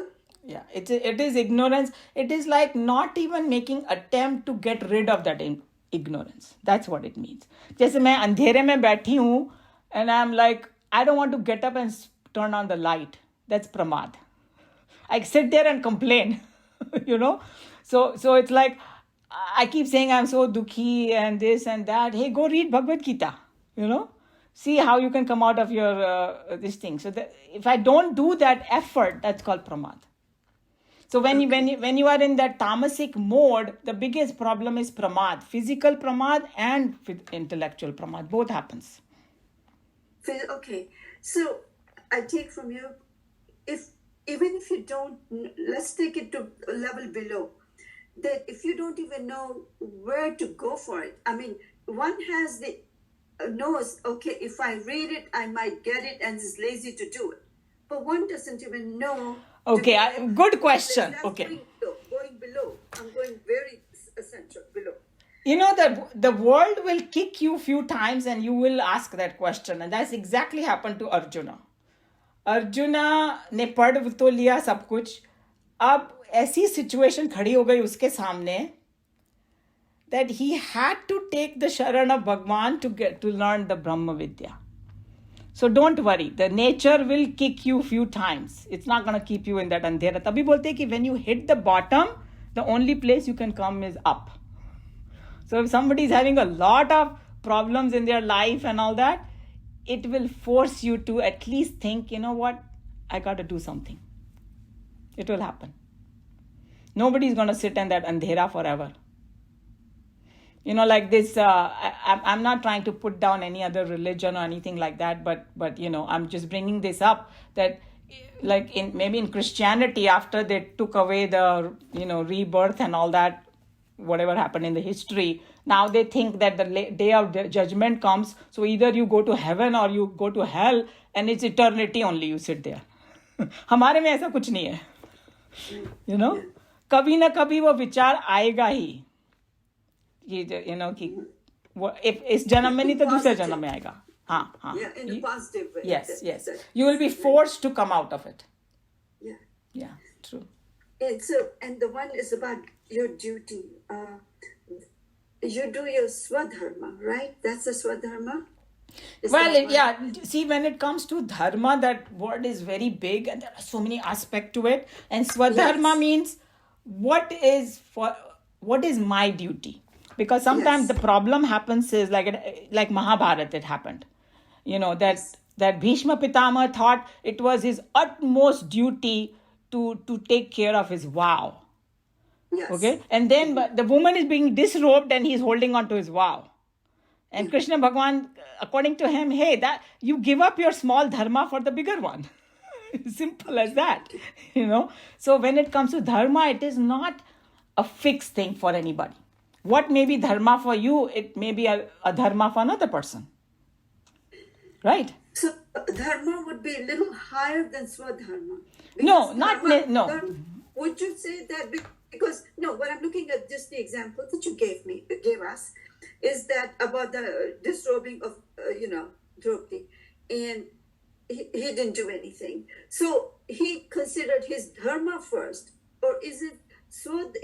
Yeah, it is ignorance. It is like not even making attempt to get rid of that ignorance. That's what it means. जैसे मैं अंधेरे में बैठी हूँ and I'm like, I don't want to get up and turn on the light. That's pramad. I sit there and complain, So it's like, I keep saying I'm so dukhi and this and that. Hey, go read Bhagavad Gita, See how you can come out of your this thing. So if I don't do that effort, that's called pramad. So when you are in that tamasic mode, the biggest problem is pramad, physical pramad and intellectual pramad, both happens. Okay, so I take from you, even if you don't, let's take it to a level below, that if you don't even know where to go for it, I mean, one has the knows, okay, if I read it, I might get it, and is lazy to do it. But one doesn't even know. Okay, good question. That's Okay. Going below. I'm going very essential below. You know, the world will kick you few times and you will ask that question. And that's exactly happened to Arjuna. Arjuna ने पढ़ तो लिया सब कुछ, अब ऐसी situation खड़ी हो गई उसके सामने that he had to take the sharan of Bhagwan to learn the Brahma Vidya. So don't worry, the nature will kick you few times. It's not going to keep you in that andhera. तभी बोलते हैं कि when you hit the bottom, the only place you can come is up. So if somebody is having a lot of problems in their life and all that, it will force you to at least think, you know what, I got to do something. It will happen. Nobody is going to sit in that andhera forever. You know, like this, I'm not trying to put down any other religion or anything like that, but you know, I'm just bringing this up that like maybe in Christianity, after they took away the, you know, rebirth and all that, whatever happened in the history, now they think that the day of judgment comes, so either you go to heaven or you go to hell, and it's eternity only, you sit there. हमारे में ऐसा कुछ नहीं है. You know, कभी ना कभी वो विचार आएगा ही. You know, कि if इस जन्म में नहीं तो दूसरे जन्म में आएगा. हाँ. Yeah, in a positive way. Yes. You will be forced to come out of it. Yeah, true. And the one is about your duty. You do your swadharma, right? That's a swadharma? See, when it comes to dharma, that word is very big and there are so many aspects to it. And swadharma means what is my duty? Because sometimes the problem happens is like Mahabharata, it happened. You know, that Bhishma Pitama thought it was his utmost duty to take care of his vow. Yes. Okay? And then the woman is being disrobed and he's holding on to his vow. And Krishna Bhagwan, according to him, hey, that you give up your small dharma for the bigger one. Simple as that. You know? So when it comes to dharma, it is not a fixed thing for anybody. What may be dharma for you, it may be a dharma for another person. Right? So dharma would be a little higher than swadharma. No, not no. Would you say that because what I'm looking at, just the example that you gave us, is that about the disrobing of Draupadi, and he didn't do anything. So he considered his dharma first, or is it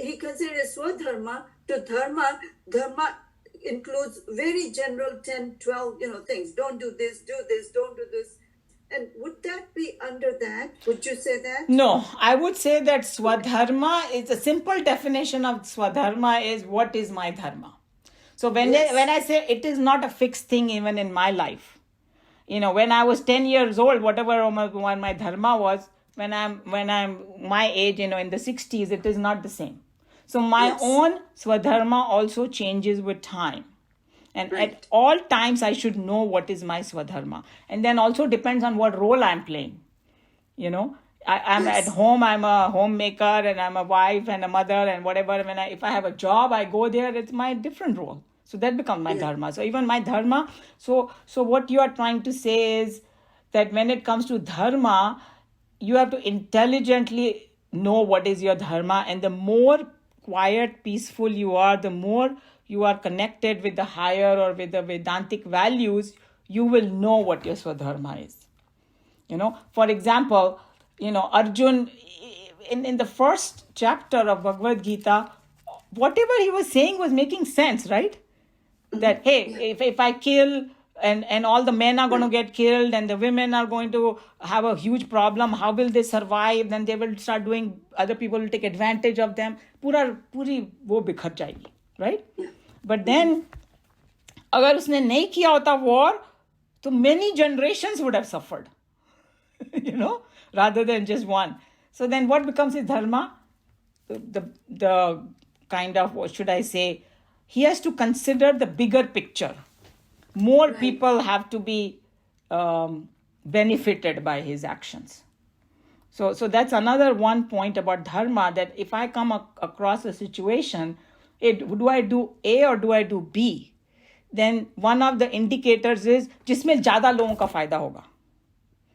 he considered swadharma to dharma? Dharma includes very general 10, 12 things. Don't do this, don't do this. And would that be under that? Would you say that? No, I would say that swadharma is a simple definition of swadharma is what is my dharma. So when I say it is not a fixed thing even in my life. You know, when I was 10 years old, whatever my dharma was, when I'm my age, in the 60s, it is not the same. So my own swadharma also changes with time. And at all times, I should know what is my swadharma. And then also depends on what role I'm playing. You know, I'm at home, I'm a homemaker and I'm a wife and a mother and whatever. If I have a job, I go there, it's my different role. So that becomes my dharma. So even my dharma, so what you are trying to say is that when it comes to dharma, you have to intelligently know what is your dharma. And the more quiet, peaceful you are, the more you are connected with the higher or with the Vedantic values, you will know what your swadharma is. You know, for example, Arjun, in the first chapter of Bhagavad Gita, whatever he was saying was making sense, right? That, hey, if I kill and all the men are going to get killed and the women are going to have a huge problem, how will they survive? Then they will start doing, other people will take advantage of them. Puri wo bikhar jayegi, right? But then, agar usne nahi kiya hota war, so many generations would have suffered, rather than just one. So then what becomes his dharma? the kind of, what should I say, he has to consider the bigger picture. More people have to be benefited by his actions. So that's another one point about dharma, that if I come across a situation, do I do A or do I do B? Then one of the indicators is जिसमें ज़्यादा लोगों का फायदा होगा,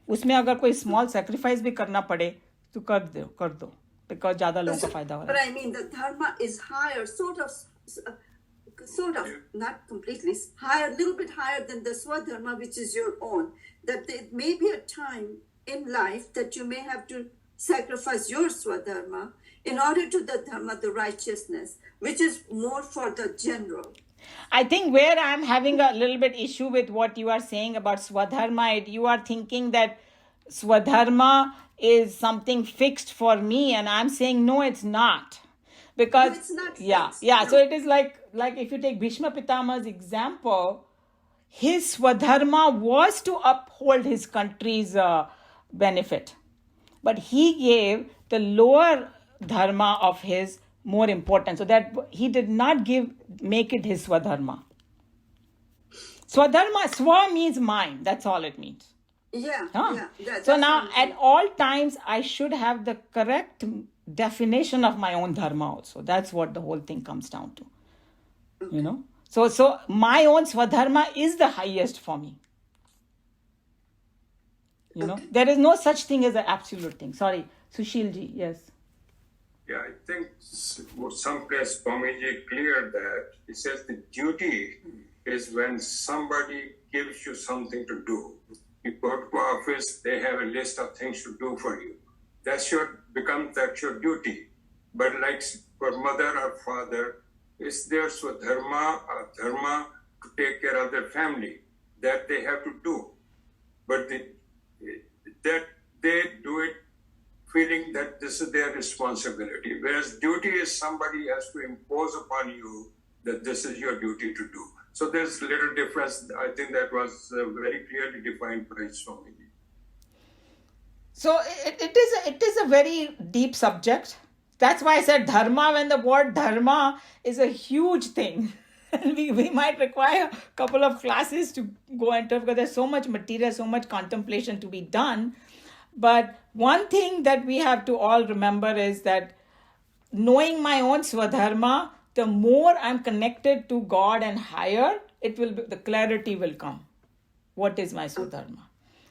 उसमें अगर कोई small sacrifice भी करना पड़े तो कर दो because ज़्यादा लोगों का फायदा हो रहा है. But I mean, the dharma is higher, sort of, not completely, higher, a little bit higher than the swadharma, which is your own. That there may be a time in life that you may have to sacrifice your swadharma in order to the dharma, the righteousness, which is more for the general. I think where I'm having a little bit issue with what you are saying about swadharma, you are thinking that swadharma is something fixed for me, and I'm saying no, it's not. Because No, it's not fixed. yeah. No. So it is like if you take Bhishma Pitama's example, his swadharma was to uphold his country's benefit, but he gave the lower dharma of his more important, so that he did not make it his swadharma. Swadharma, swa means mine. That's all it means. Yeah, Huh? yeah. So now at all times I should have the correct definition of my own dharma also. That's what the whole thing comes down to. You know? So my own swadharma is the highest for me. You know? There is no such thing as an absolute thing. Sorry, Sushilji, yes. Yeah, I think someplace Swamiji cleared that. He says the duty is when somebody gives you something to do. You go to office, they have a list of things to do for you. That's your duty. But like for mother or father, it's their swadharma or dharma to take care of their family. That they have to do. But that they do it feeling that this is their responsibility. Whereas duty is somebody has to impose upon you that this is your duty to do. So there's a little difference. I think that was very clearly defined by Swamiji. So it is a very deep subject. That's why I said dharma, when the word dharma is a huge thing. And we might require a couple of classes to go into it, because there's so much material, so much contemplation to be done. But one thing that we have to all remember is that knowing my own swadharma, the more I'm connected to God and higher, the clarity will come. What is my swadharma?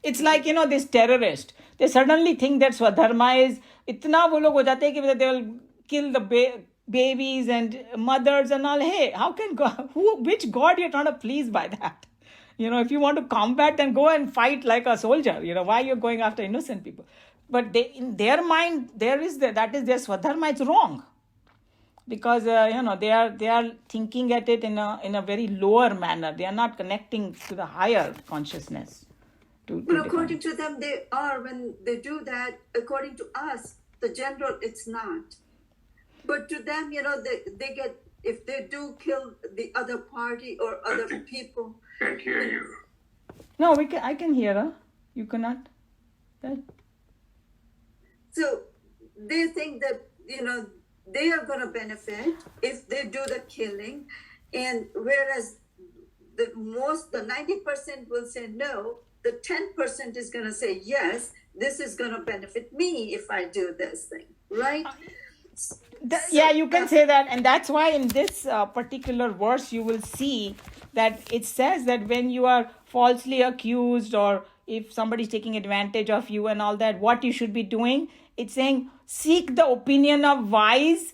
It's like, this terrorist. They suddenly think that swadharma is, itna wo log ho jate ki they will kill the babies and mothers and all. Hey, how can God, which God you're trying to please by that? If you want to combat, then go and fight like a soldier. Why you're going after innocent people? But in their mind, that is their swadharma. It's wrong, because they are thinking at it in a very lower manner. They are not connecting to the higher consciousness. But according to them, they are. When they do that, according to us, the general, it's not. But to them, they get, if they do kill the other party or other people. Can't hear you. No, I can hear her. You cannot. So they think that, they are going to benefit if they do the killing. And whereas the 90% will say no, the 10% is going to say yes, this is going to benefit me if I do this thing, right? Yeah, you can say that. And that's why in this particular verse, you will see that it says that when you are falsely accused, or if somebody's taking advantage of you and all that, what you should be doing, it's saying, seek the opinion of wise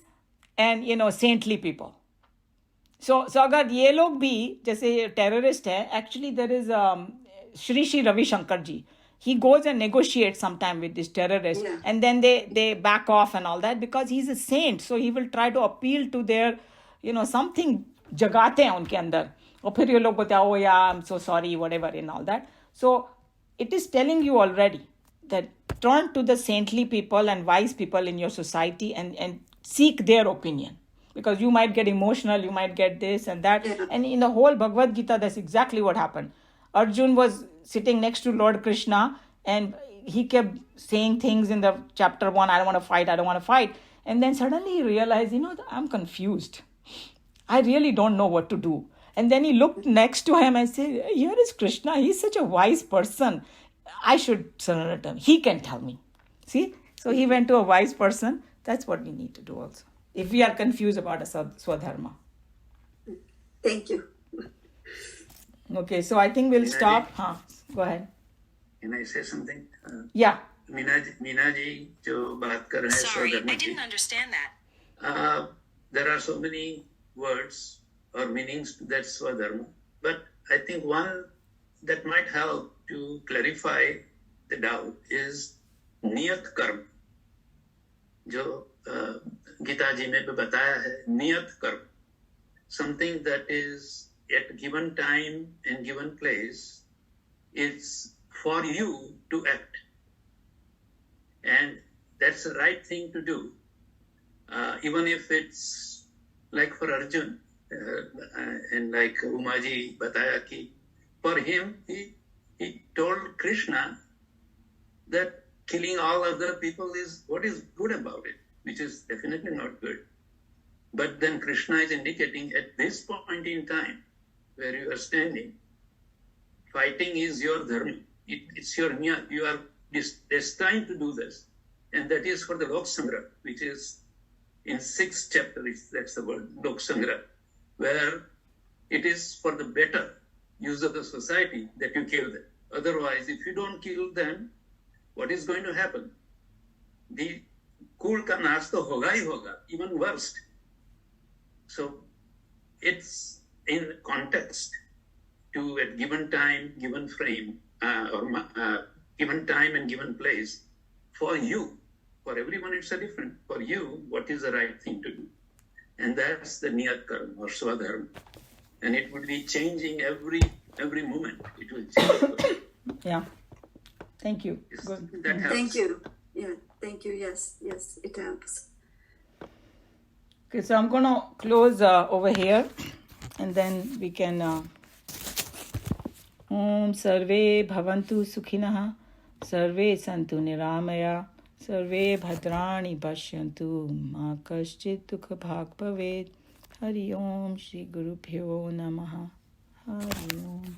and, saintly people. So agar ye log bhi, jaise terrorist hai, actually there is Shri Ravi Shankar ji. He goes and negotiates sometime with this terrorist, and then they back off and all that, because he's a saint. So he will try to appeal to their, something jagate hain unke andar. Aur phir ye log bolte, oh yeah, I'm so sorry, whatever, and all that. So it is telling you already that turn to the saintly people and wise people in your society and seek their opinion. Because you might get emotional, you might get this and that. And in the whole Bhagavad Gita, that's exactly what happened. Arjun was sitting next to Lord Krishna, and he kept saying things in the chapter 1, I don't want to fight. And then suddenly he realized, I'm confused. I really don't know what to do. And then he looked next to him and said, here is Krishna. He's such a wise person. I should surrender to him. He can tell me. See? So he went to a wise person. That's what we need to do also. If we are confused about a swadharma. Thank you. Okay, so I think we'll stop. Go ahead. Can I say something? Yeah. Meena ji जो बात कर रहे हैं Sorry, स्वधर्म I की, didn't understand that. there are so many words or meanings to that swadharma, but I think one that might help to clarify the doubt is niyat karma, जो गीता जी में भी बताया है, niyat karma, something that is at given time and given place, it's for you to act, and that's the right thing to do, even if it's like for Arjun, and like Umaji bataya ki, for him, he told Krishna that killing all other people is what is good about it, which is definitely not good. But then Krishna is indicating at this point in time where you are standing, fighting is your dharma. It's your niyat. You are destined to do this. And that is for the Lok Sangra, which is in 6th chapter, that's the word, Lok Sangra, where it is for the better use of the society that you kill them. Otherwise, if you don't kill them, what is going to happen? The kul ka nash to hoga hi hoga, even worse. So it's in context to at given time, given frame, given time and given place, for you. For everyone it's a different. For you, what is the right thing to do? And that's the niyat karma or swadharma. And it would be changing every moment. It will change. Yeah. Thank you. Good. That helps. Thank you. Yeah, thank you. Yes, it helps. Okay, so I'm going to close over here, and then we can Om Sarve Bhavantu Sukhinah, Sarve Santu Niramaya, Sarve Bhadrani Bashyantu, Ma Kaschit Dukha Bhag Bhaved. Hari Om Shri Guru Pyo Namaha. Hari Om.